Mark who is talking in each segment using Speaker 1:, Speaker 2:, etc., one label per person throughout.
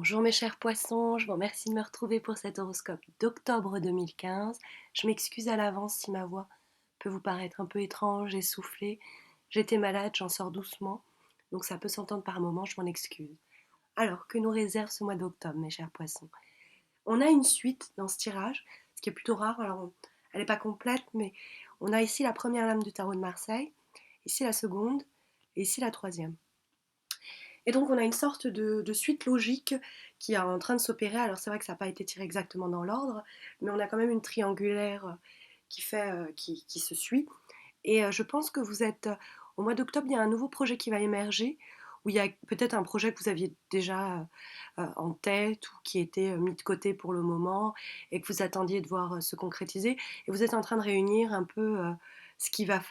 Speaker 1: Bonjour mes chers poissons, je vous remercie de me retrouver pour cet horoscope d'octobre 2015. Je m'excuse à l'avance si ma voix peut vous paraître un peu étrange, essoufflée. J'étais malade, j'en sors doucement, donc ça peut s'entendre par moments, je m'en excuse. Alors, que nous réserve ce mois d'octobre, mes chers poissons? On a une suite dans ce tirage, ce qui est plutôt rare, elle n'est pas complète, mais on a ici la première lame du tarot de Marseille, ici la seconde, et ici la troisième. Et donc on a une sorte de suite logique qui est en train de s'opérer. Alors c'est vrai que ça n'a pas été tiré exactement dans l'ordre, mais on a quand même une triangulaire qui se suit. Et je pense que vous êtes, au mois d'octobre, il y a un nouveau projet qui va émerger, où il y a peut-être un projet que vous aviez déjà en tête ou qui était mis de côté pour le moment et que vous attendiez de voir se concrétiser. Et vous êtes en train de réunir un peu ce qui va,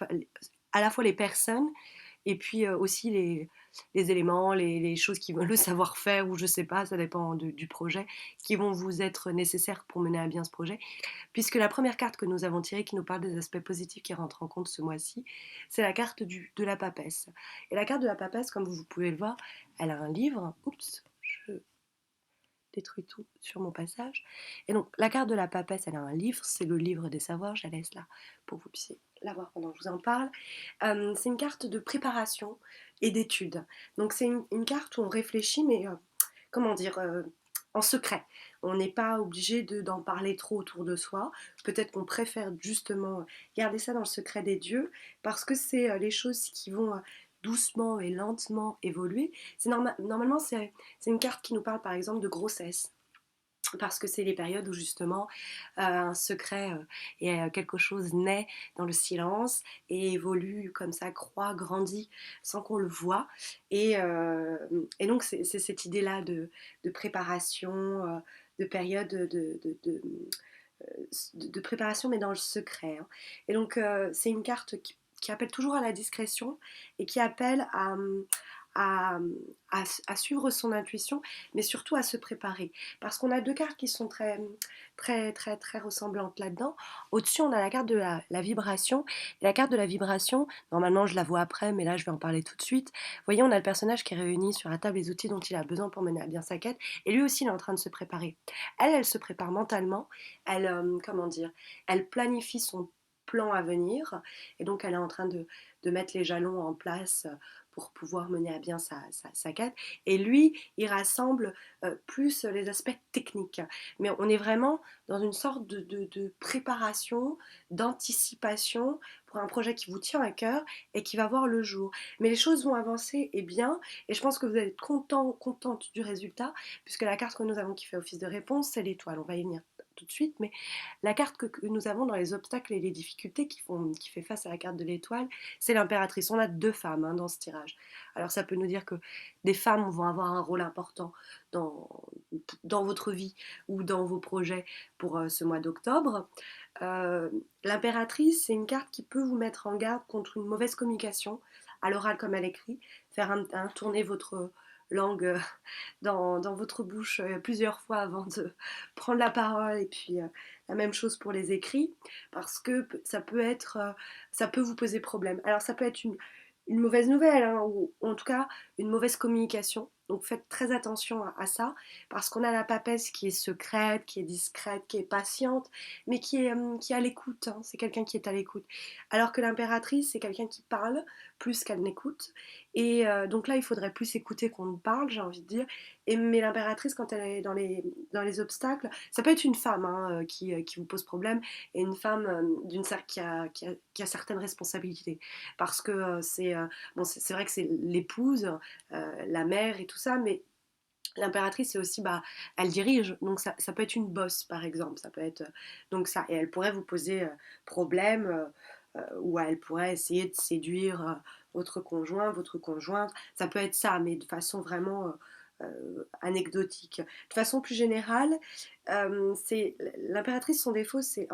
Speaker 1: à la fois les personnes et puis aussi les éléments, les choses qui vont, le savoir-faire ou je sais pas, ça dépend du projet, qui vont vous être nécessaires pour mener à bien ce projet. Puisque la première carte que nous avons tirée qui nous parle des aspects positifs qui rentrent en compte ce mois-ci, c'est la carte de la papesse. Et la carte de la papesse, comme vous pouvez le voir, elle a un livre. Oups, je détruis tout sur mon passage. Et donc, la carte de la papesse, elle a un livre, c'est le livre des savoirs, je la laisse là pour que vous puissiez la voir pendant que je vous en parle. C'est une carte de préparation et d'étude. Donc, c'est une carte où on réfléchit, mais comment dire, en secret. On n'est pas obligé d'en parler trop autour de soi. Peut-être qu'on préfère justement garder ça dans le secret des dieux, parce que c'est les choses qui vont doucement et lentement évoluer. Normalement, c'est une carte qui nous parle par exemple de grossesse, parce que c'est les périodes où justement un secret et quelque chose naît dans le silence et évolue comme ça, croît, grandit sans qu'on le voit. Et donc c'est cette idée-là de préparation, de période de préparation mais dans le secret, hein. Et donc c'est une carte qui appelle toujours à la discrétion et qui appelle à, à suivre son intuition, mais surtout à se préparer. Parce qu'on a deux cartes qui sont très ressemblantes là-dedans. Au-dessus, on a la carte de la vibration. Et la carte de la vibration, normalement, je la vois après, mais là, je vais en parler tout de suite. Vous voyez, on a le personnage qui réunit sur la table les outils dont il a besoin pour mener à bien sa quête. Et lui aussi, il est en train de se préparer. Elle se prépare mentalement. Elle, comment dire, elle planifie son plan à venir. Et donc, elle est en train de mettre les jalons en place pour pouvoir mener à bien sa quête. Et lui, il rassemble plus les aspects techniques. Mais on est vraiment dans une sorte de préparation, d'anticipation pour un projet qui vous tient à cœur et qui va voir le jour. Mais les choses vont avancer et bien, et je pense que vous allez être contente du résultat, puisque la carte que nous avons qui fait office de réponse, c'est l'étoile. On va y venir tout de suite, mais la carte que nous avons dans les obstacles et les difficultés qui fait face à la carte de l'étoile, c'est l'impératrice. On a deux femmes dans ce tirage. Alors ça peut nous dire que des femmes vont avoir un rôle important dans, dans votre vie ou dans vos projets pour ce mois d'octobre. Euh, L'impératrice, c'est une carte qui peut vous mettre en garde contre une mauvaise communication, à l'oral comme à l'écrit, faire tourner votre langue dans votre bouche plusieurs fois avant de prendre la parole, et puis la même chose pour les écrits, parce que ça peut vous poser problème. Alors ça peut être une mauvaise nouvelle, hein, ou en tout cas une mauvaise communication. Donc faites très attention à ça, parce qu'on a la papesse qui est secrète, qui est discrète, qui est patiente, mais qui est à l'écoute, hein. C'est quelqu'un qui est à l'écoute. Alors que l'impératrice, c'est quelqu'un qui parle plus qu'elle n'écoute. Et donc là, il faudrait plus écouter qu'on ne parle, j'ai envie de dire. Mais l'impératrice, quand elle est dans les obstacles, ça peut être une femme qui vous pose problème, et une femme qui a certaines responsabilités. Parce que bon, c'est vrai que c'est l'épouse, la mère et tout ça, mais l'impératrice, c'est aussi, bah, elle dirige, donc ça peut être une bosse, par exemple, ça peut être, donc ça, et elle pourrait vous poser problème, ou elle pourrait essayer de séduire votre conjoint, votre conjointe, ça peut être ça, mais de façon vraiment anecdotique. De façon plus générale, c'est l'impératrice, son défaut, c'est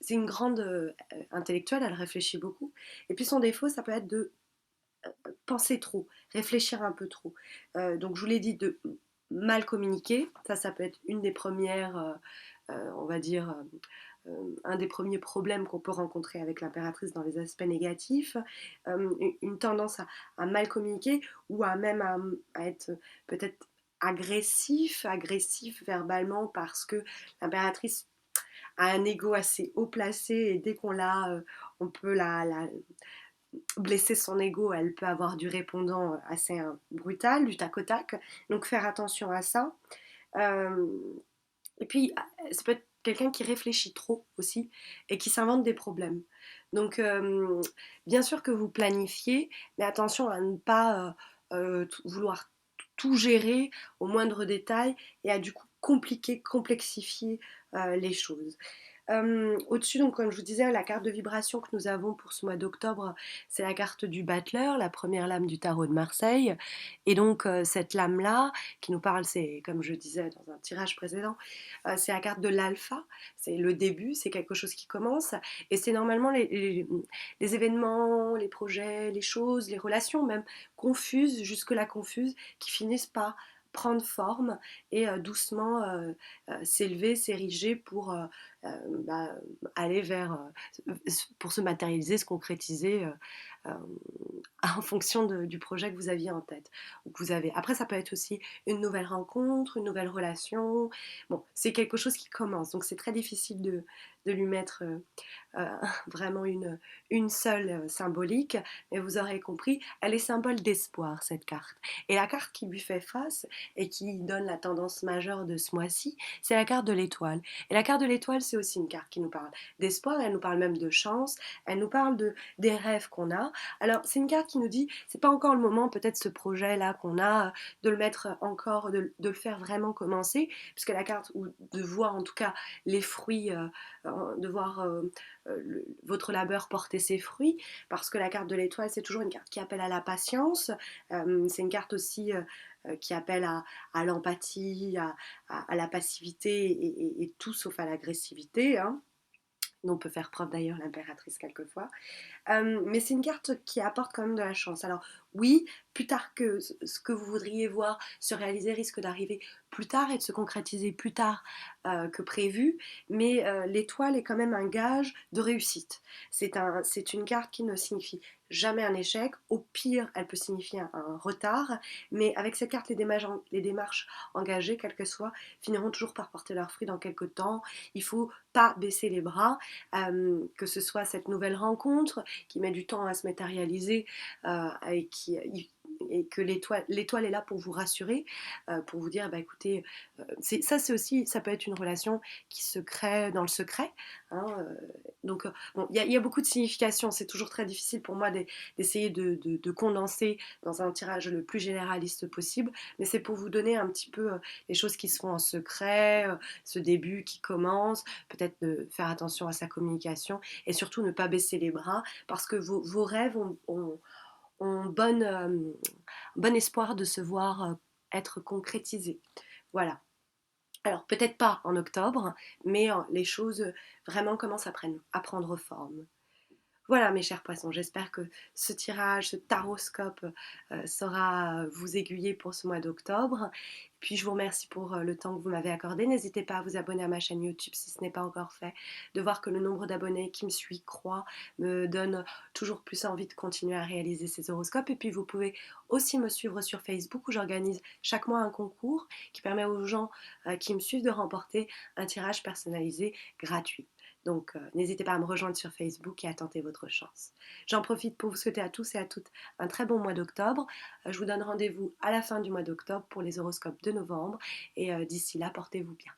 Speaker 1: une grande intellectuelle, elle réfléchit beaucoup, et puis son défaut, ça peut être de penser trop, réfléchir un peu trop. Donc je vous l'ai dit, de mal communiquer, ça peut être une des premières, on va dire, un des premiers problèmes qu'on peut rencontrer avec l'impératrice dans les aspects négatifs, une tendance à mal communiquer ou à même à être peut-être agressif verbalement parce que l'impératrice a un ego assez haut placé et dès qu'on l'a, on peut la blesser son ego, elle peut avoir du répondant assez brutal, du tac au tac. Donc faire attention à ça. Euh, et puis, ça peut être quelqu'un qui réfléchit trop aussi et qui s'invente des problèmes. Donc, bien sûr que vous planifiez, mais attention à ne pas vouloir tout gérer au moindre détail et à du coup compliquer, complexifier les choses. Au-dessus, donc, comme je vous disais, la carte de vibration que nous avons pour ce mois d'octobre, c'est la carte du Battleur, la première lame du tarot de Marseille. Et donc, cette lame-là, qui nous parle, c'est, comme je disais dans un tirage précédent, c'est la carte de l'alpha, c'est le début, c'est quelque chose qui commence. Et c'est normalement les événements, les projets, les choses, les relations même confuses, jusque-là confuses, qui finissent par prendre forme et doucement s'élever, s'ériger pour euh, bah, aller vers, pour se matérialiser, se concrétiser euh, en fonction du projet que vous aviez en tête ou que vous avez. Après, ça peut être aussi une nouvelle rencontre, une nouvelle relation. Bon, c'est quelque chose qui commence, donc c'est très difficile de lui mettre vraiment une seule symbolique, mais vous aurez compris, elle est symbole d'espoir, cette carte. Et la carte qui lui fait face et qui donne la tendance majeure de ce mois-ci, c'est la carte de l'étoile. Et la carte de l'étoile, c'est aussi une carte qui nous parle d'espoir, elle nous parle même de chance, elle nous parle des rêves qu'on a. Alors, c'est une carte qui nous dit, c'est pas encore le moment, peut-être ce projet-là qu'on a, de le mettre encore, de le faire vraiment commencer, puisque la carte, ou de voir en tout cas les fruits, de voir votre labeur porter ses fruits, parce que la carte de l'étoile, c'est toujours une carte qui appelle à la patience, c'est une carte aussi qui appelle à l'empathie, à la passivité et tout sauf à l'agressivité, hein, dont peut faire preuve d'ailleurs l'impératrice quelquefois. Mais c'est une carte qui apporte quand même de la chance. Alors oui, plus tard que ce que vous voudriez voir se réaliser risque d'arriver plus tard et de se concrétiser plus tard que prévu, mais l'étoile est quand même un gage de réussite. C'est une carte qui ne signifie jamais un échec, au pire elle peut signifier un retard, mais avec cette carte les démarches engagées, quelles qu'elles soient, finiront toujours par porter leurs fruits dans quelques temps. Il ne faut pas baisser les bras, que ce soit cette nouvelle rencontre, qui met du temps à se matérialiser et que l'étoile est là pour vous rassurer, pour vous dire, bah écoutez, c'est aussi, ça peut être une relation qui se crée dans le secret. Hein, donc, bon, y a beaucoup de significations. C'est toujours très difficile pour moi d'essayer de condenser dans un tirage le plus généraliste possible, mais c'est pour vous donner un petit peu les choses qui se font en secret, ce début qui commence, peut-être de faire attention à sa communication et surtout ne pas baisser les bras parce que vos rêves ont bon espoir de se voir être concrétisés. Voilà. Alors peut-être pas en octobre, mais les choses vraiment commencent à prendre forme. Voilà mes chers poissons, j'espère que ce tirage, ce taroscope saura vous aiguiller pour ce mois d'octobre. Puis je vous remercie pour le temps que vous m'avez accordé. N'hésitez pas à vous abonner à ma chaîne YouTube si ce n'est pas encore fait. De voir que le nombre d'abonnés qui me suit croît me donne toujours plus envie de continuer à réaliser ces horoscopes. Et puis vous pouvez aussi me suivre sur Facebook où j'organise chaque mois un concours qui permet aux gens qui me suivent de remporter un tirage personnalisé gratuit. Donc n'hésitez pas à me rejoindre sur Facebook et à tenter votre chance. J'en profite pour vous souhaiter à tous et à toutes un très bon mois d'octobre. Je vous donne rendez-vous à la fin du mois d'octobre pour les horoscopes de novembre et d'ici là, portez-vous bien.